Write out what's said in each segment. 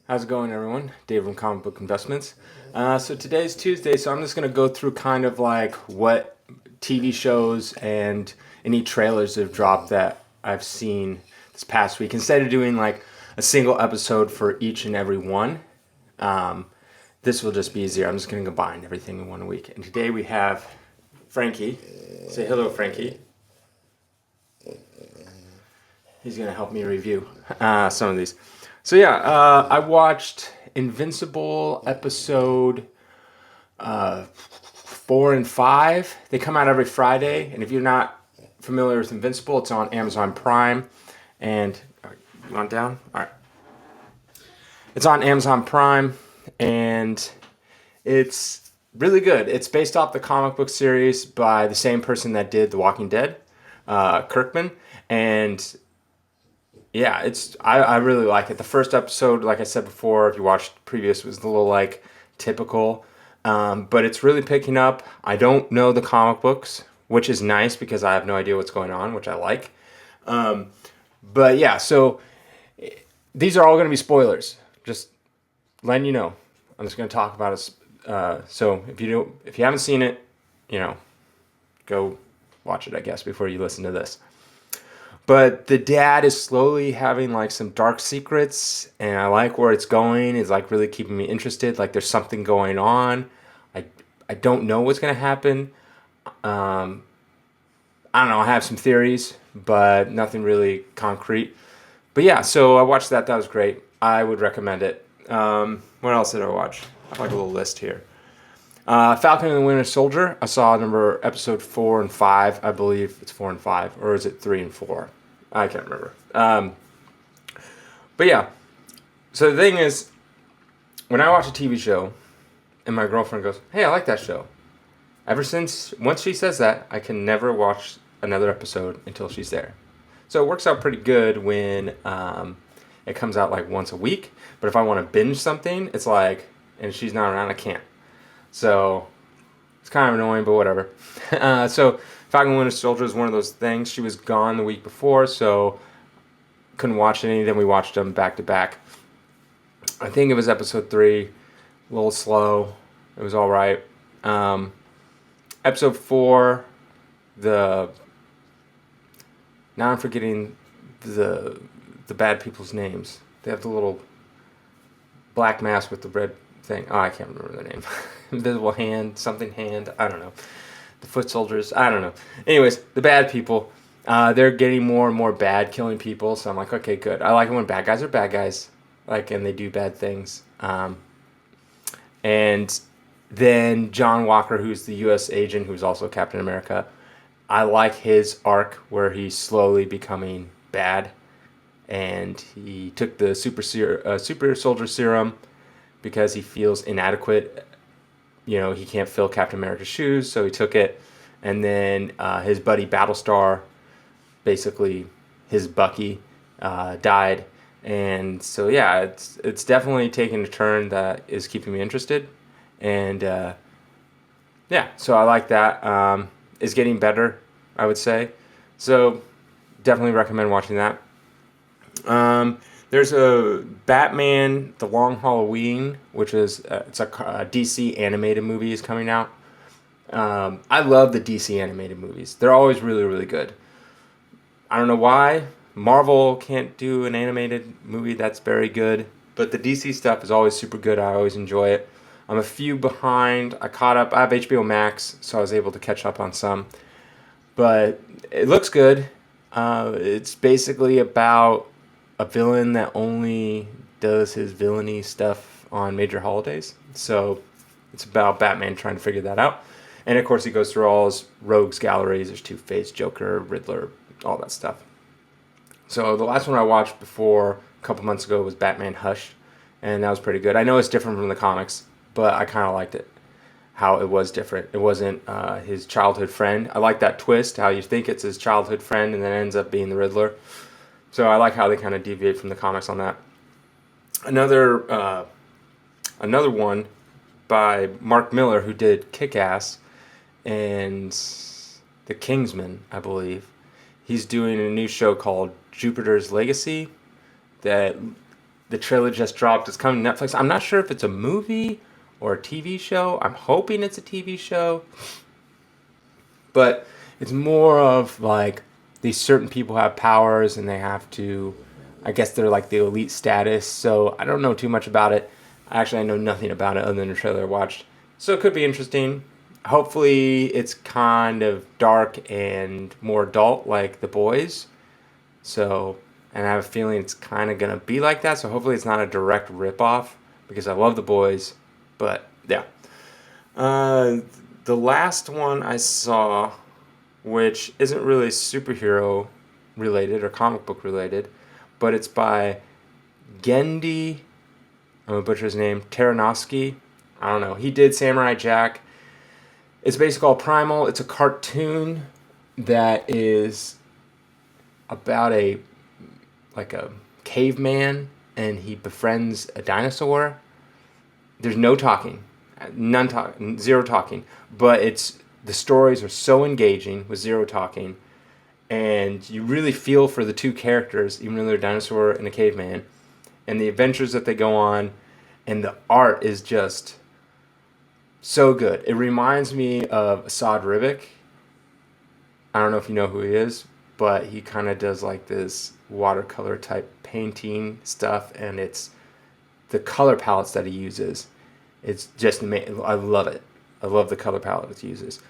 How's it going, everyone? Dave from Comic Book Investments. So today's Tuesday, so I'm just going to go through kind of like what TV shows and any trailers that have dropped that I've seen this past week. Instead of doing like a single episode for each and every one, um, this will just be easier. I'm just going to combine everything in 1 week. And today we have Frankie. Say hello, Frankie. He's going to help me review some of these. So yeah, I watched Invincible episode 4 and 5. They come out every Friday, and if you're not familiar with Invincible, it's on Amazon Prime. And you want down? All right. It's on Amazon Prime, and it's really good. It's based off the comic book series by the same person that did The Walking Dead, Kirkman, and yeah, I really like it. The first episode, like I said before, if you watched previous, was a little like typical, but it's really picking up. I don't know the comic books, which is nice because I have no idea what's going on, which I like. But yeah, so these are all going to be spoilers. Just letting you know. I'm just going to talk about it. So if you haven't seen it, go watch it, I guess, before you listen to this. But the dad is slowly having like some dark secrets, and I like where it's going. It's like really keeping me interested. Like there's something going on. I don't know what's gonna happen. I don't know. I have some theories, but nothing really concrete. But yeah, so I watched that. That was great. I would recommend it. What else did I watch? I have like a little list here. Falcon and the Winter Soldier. I saw episode 4 and 5. I believe it's 4 and 5, or is it 3 and 4? I can't remember. But yeah. So the thing is, when I watch a TV show, and my girlfriend goes, "Hey, I like that show." Once she says that, I can never watch another episode until she's there. So it works out pretty good when it comes out like once a week. But if I want to binge something, it's like, and she's not around, I can't. So it's kind of annoying, but whatever. So Falcon Winter Soldier is one of those things. She was gone the week before, so couldn't watch any. Then we watched them back to back. I think it was episode 3, a little slow. It was all right. Episode 4, now I'm forgetting the bad people's names. They have the little black mask with the red thing. Oh, I can't remember their name. Invisible Hand, something Hand. I don't know. The Foot Soldiers. I don't know. Anyways, the bad people. They're getting more and more bad, killing people. So I'm like, okay, good. I like it when bad guys are bad guys, and they do bad things. And then John Walker, who's the U.S. agent, who's also Captain America. I like his arc where he's slowly becoming bad, and he took the super soldier serum because he feels inadequate. He can't fill Captain America's shoes, so he took it. And then his buddy Battlestar, basically his Bucky, died. And so yeah, it's definitely taking a turn that is keeping me interested. And yeah, so I like that. It's getting better, I would say. So definitely recommend watching that. There's a Batman: The Long Halloween, which is it's a DC animated movie is coming out. I love the DC animated movies. They're always really, really good. I don't know why Marvel can't do an animated movie that's very good, but the DC stuff is always super good. I always enjoy it. I'm a few behind. I caught up. I have HBO Max, so I was able to catch up on some. But it looks good. It's basically about a villain that only does his villainy stuff on major holidays. So it's about Batman trying to figure that out. And of course, he goes through all his rogues galleries. There's Two-Face, Joker, Riddler, all that stuff. So the last one I watched before a couple months ago was Batman Hush, and that was pretty good. I know it's different from the comics, but I kind of liked it, how it was different. It wasn't his childhood friend. I like that twist, how you think it's his childhood friend and then ends up being the Riddler. So I like how they kind of deviate from the comics on that. Another one by Mark Miller, who did Kick-Ass and The Kingsman, I believe. He's doing a new show called Jupiter's Legacy that the trailer just dropped. It's coming to Netflix. I'm not sure if it's a movie or a TV show. I'm hoping it's a TV show. But it's more of like these certain people have powers and they have to, I guess they're like the elite status. So I don't know too much about it. Actually, I know nothing about it other than the trailer I watched. So it could be interesting. Hopefully it's kind of dark and more adult like The Boys. So, and I have a feeling it's kind of going to be like that. So hopefully it's not a direct ripoff because I love The Boys. But yeah. The last one I saw, which isn't really superhero related or comic book related, but it's by Gendy, I'm going to butcher his name, Taranovsky. I don't know. He did Samurai Jack. It's basically called Primal. It's a cartoon that is about a caveman, and he befriends a dinosaur. There's no talking, zero talking, but the stories are so engaging with zero talking, and you really feel for the two characters, even though they're a dinosaur and a caveman, and the adventures that they go on, and the art is just so good. It reminds me of Asad Ribic. I don't know if you know who he is, but he kind of does like this watercolor type painting stuff, and it's the color palettes that he uses. It's just amazing. I love it. I love the color palette it uses.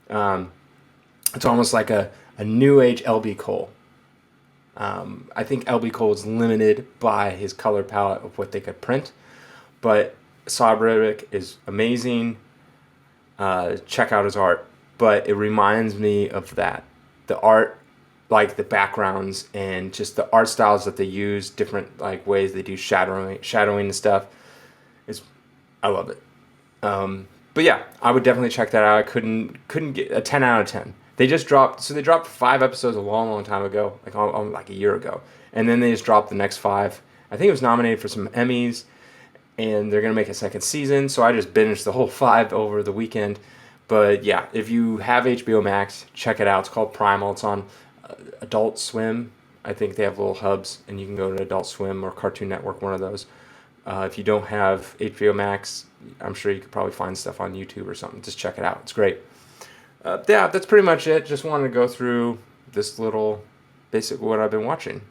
It's almost like a new age LB Cole. I think LB Cole is limited by his color palette of what they could print, but Saad Ribic is amazing. Check out his art, but it reminds me of that. The art, like the backgrounds and just the art styles that they use, different like ways they do shadowing and stuff. I love it. But yeah, I would definitely check that out. I couldn't get a 10 out of 10. They just dropped, so they dropped 5 episodes a long time ago, like a year ago. And then they just dropped the next 5. I think it was nominated for some Emmys, and they're going to make a second season. So I just binged the whole 5 over the weekend. But yeah, if you have HBO Max, check it out. It's called Primal. It's on Adult Swim. I think they have little hubs, and you can go to Adult Swim or Cartoon Network, one of those. If you don't have HBO Max, I'm sure you could probably find stuff on YouTube or something. Just check it out. It's great. Yeah, that's pretty much it. Just wanted to go through this little, basically what I've been watching.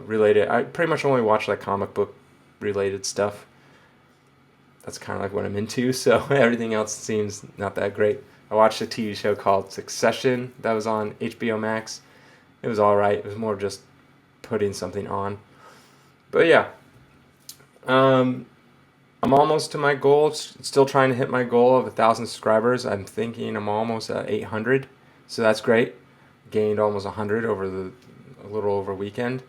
Related, I pretty much only watch like comic book related stuff. That's kind of like what I'm into, so everything else seems not that great. I watched a TV show called Succession that was on HBO Max. It was alright. It was more just putting something on. But yeah. I'm almost to my goal. Still trying to hit my goal of 1,000 subscribers. I'm thinking I'm almost at 800, so that's great. Gained almost 100 over a little over a weekend.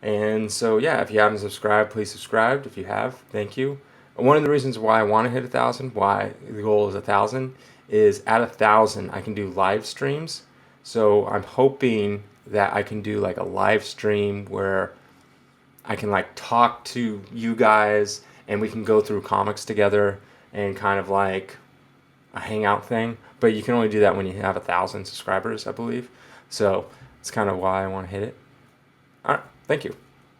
And so yeah, if you haven't subscribed, please subscribe. If you have, thank you. One of the reasons why I want to hit 1,000, why the goal is 1,000, is at 1,000 I can do live streams. So I'm hoping that I can do like a live stream where I can like talk to you guys and we can go through comics together and kind of like a hangout thing. But you can only do that when you have 1,000 subscribers, I believe. So it's kind of why I want to hit it. All right, thank you.